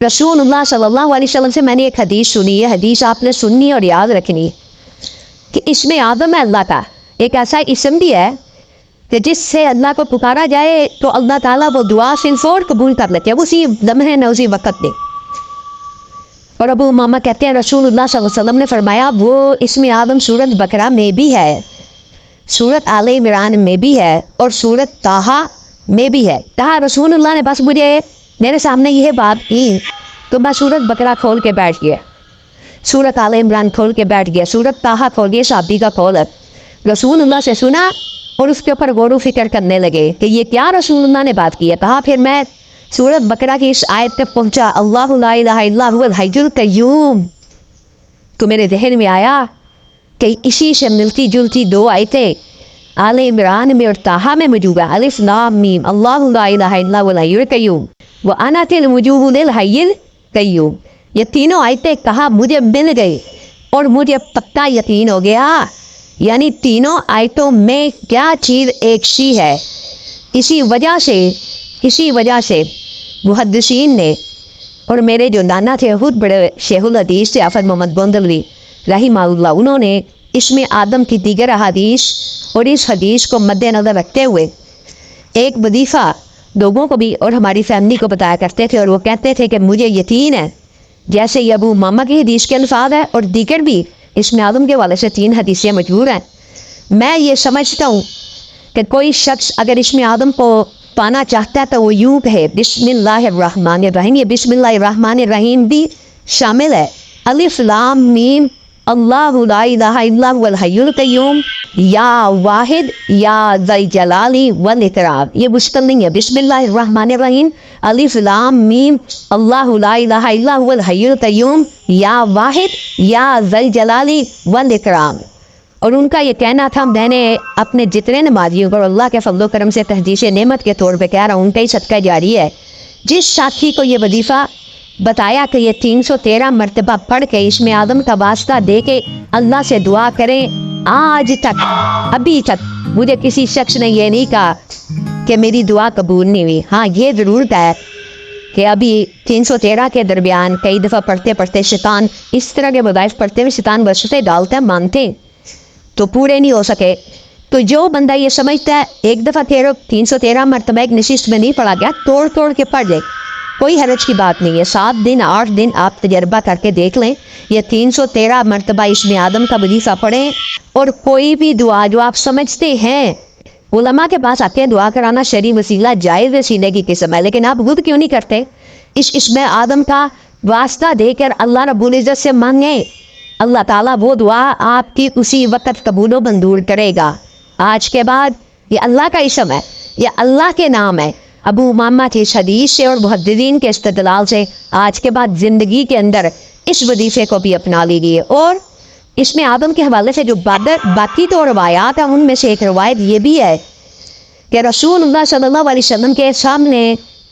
رسول اللہ صلی اللہ علیہ وسلم سے میں نے ایک حدیث سنی ہے، حدیث آپ نے سننی اور یاد رکھنی کہ اسم اعظم ہے اللہ کا، ایک ایسا اسم بھی ہے کہ جس سے اللہ کو پکارا جائے تو اللہ تعالیٰ وہ دعا فور قبول کر لیتے ہیں، اسی لمحے نہ اسی وقت میں۔ اور ابو امامہ کہتے ہیں رسول اللہ صلی اللہ علیہ وسلم نے فرمایا وہ اسم اعظم سورۃ بقرہ میں بھی ہے، سورۃ آل عمران میں بھی ہے اور سورۃ طٰہٰ میں بھی ہے۔ کہا رسول اللہ نے بس مجھے میرے سامنے یہ بات کی تو میں سورۃ بقرہ کھول کے بیٹھ گیا، سورۃ آل عمران کھول کے بیٹھ گیا، سورۃ طٰہٰ کھول گیا، صحابی کا کھول ہے۔ رسول اللہ سے سنا اور اس کے اوپر غور و فکر کرنے لگے کہ یہ کیا رسول اللہ نے بات کی ہے۔ کہا پھر میں سورۃ بقرہ کی اس آیت تک پہنچا، اللہ لا الہ الا هو الحی القیوم، تو میرے ذہن میں آیا کہ اسی سے ملتی جلتی دو آیتیں آل عمران میں اور طٰہٰ میں موجود ہے، الف لام میم، اللہ لا الہ الا هو الحی القیوم وَأَنَتِ الْوُجُوهُ لِلْحَيِّ الْقَيُّومِ، یہ تینوں آیتیں کہا مجھے مل گئی اور مجھے پکا یقین ہو گیا، یعنی تینوں آیتوں میں کیا چیز ایک سی ہے۔ اسی وجہ سے محدثین نے اور میرے جو نانا تھے خود بڑے شیخ الحدیث تھے آفت محمد بندلوی رحمہ اللہ، انہوں نے اسم آدم کی دیگر احادیث اور اس حدیث کو مد نظر رکھتے ہوئے ایک وظیفہ لوگوں کو بھی اور ہماری فیملی کو بتایا کرتے تھے، اور وہ کہتے تھے کہ مجھے یقین ہے، جیسے یہ ابو امامہ کی حدیث کے الفاظ ہے اور دیگر بھی اسم آدم کے حوالے سے 3 حدیثیں مشہور ہیں، میں یہ سمجھتا ہوں کہ کوئی شخص اگر اسم آدم کو پانا چاہتا ہے تو وہ یوں کہے بسم اللہ الرحمن الرحیم، یہ بسم اللہ الرحمن الرحیم بھی شامل ہے، الف لام میم اللہ لا الہ الا هو الحی القیوم یا واحد یا ذی الجلال والاکرام، یہ مستقل ہے بسم اللہ الرحمن الرحیم الف لام میم اللہ لا الہ الا هو الحی القیوم یا واحد یا ذی الجلال والاکرام۔ اور ان کا یہ کہنا تھا، میں نے اپنے جتنے نمازیوں کو اللہ کے فضل و کرم سے تحدیث نعمت کے طور پہ کہہ رہا ہوں، ان کا ہی صدقہ جاری ہے، جس ساتھی کو یہ وظیفہ بتایا کہ یہ 313 مرتبہ پڑھ کے اسم آدم کا واسطہ دے کے اللہ سے دعا کریں، آج تک ابھی تک مجھے کسی شخص نے یہ نہیں کہا کہ میری دعا قبول نہیں ہوئی۔ ہاں یہ ضرور ہے کہ ابھی 313 کے درمیان کئی دفعہ پڑھتے پڑھتے شیطان اس طرح کے وظائف پڑھتے ہوئے شیطان وسوسے ڈالتا ہے، مانتے ہیں تو پورے نہیں ہو سکے۔ تو جو بندہ یہ سمجھتا ہے ایک دفعہ 313 مرتبہ ایک نشست میں نہیں پڑھا گیا، توڑ توڑ کے پڑھ جائے، کوئی حرج کی بات نہیں ہے، 7 دن 8 دن آپ تجربہ کر کے دیکھ لیں، یہ 313 مرتبہ اسم آدم کا وظیفہ پڑھیں، اور کوئی بھی دعا جو آپ سمجھتے ہیں، علماء کے پاس آتے ہیں دعا کرانا شرعی وسیلہ جائز وسیلے کی قسم ہے، لیکن آپ خود کیوں نہیں کرتے؟ اس اسم آدم کا واسطہ دے کر اللہ رب العزت سے مانگیں، اللہ تعالیٰ وہ دعا آپ کی اسی وقت قبول و منظور کرے گا۔ آج کے بعد یہ اللہ کا اسم ہے، یہ اللہ کے نام ہے، ابو امامہ کی اس حدیث سے اور محدثین کے استدلال سے آج کے بعد زندگی کے اندر اس وظیفے کو بھی اپنا لیجیے۔ اور اس میں آدم کے حوالے سے جو باقی تو روایات ہیں، ان میں سے ایک روایت یہ بھی ہے کہ رسول اللہ صلی اللہ علیہ وسلم کے سامنے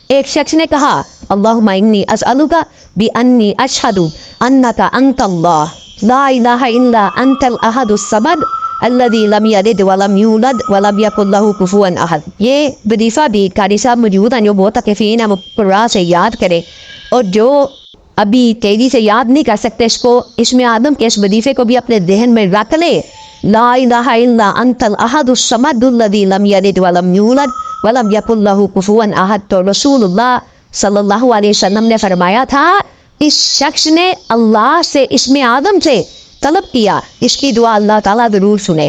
ایک شخص نے کہا اللہم انی اسألک بانی اشہد انک انت اللہ لا الہ الا انت الاحد الصمد الذی لم یلد ولم یولد ولم یکن لہ کفوا احد۔ یہ وظیفہ بھی قاری صاحب موجود ہیں جو بہت تکفین ہے، مقررہ سے یاد کرے، اور جو ابھی تیزی سے یاد نہیں کر سکتے اس کو اسم آدم کے اس وظیفے کو بھی اپنے ذہن میں رکھ لے، لا الہ الا انت الاحد الصمد الذی لم یلد ولم یولد ولم یکن لہ کفوا احد۔ تو رسول اللہ صلی اللہ علیہ وسلم نے فرمایا تھا اس شخص نے اللہ سے اسم آدم سے طلب کیا، اس کی دعا اللہ تعالیٰ ضرور سنے۔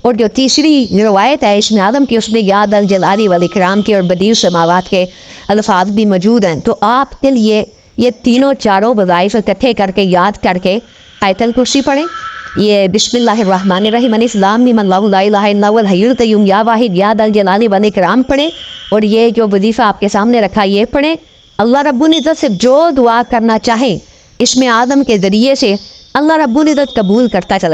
اور جو تیسری روایت ہے اسم آدم کی، اس میں یاد الجلال والاکرام کے اور بدیع السماوات کے الفاظ بھی موجود ہیں، تو آپ کے لیے یہ تینوں چاروں وظائف اکٹھے کر کے یاد کر کے آیت الکرسی پڑھیں، یہ بسم اللہ الرحمن الرحیم الف لام میم اللہ لا الہ الا هو الحی القیوم یا واحد یا ذا الجلال والاکرام پڑھیں، اور یہ جو وظیفہ آپ کے سامنے رکھا یہ پڑھیں۔ اللہ رب العزت سے جو دعا کرنا چاہیں اسم آدم کے ذریعے سے اللہ رب العزت قبول کرتا چلا۔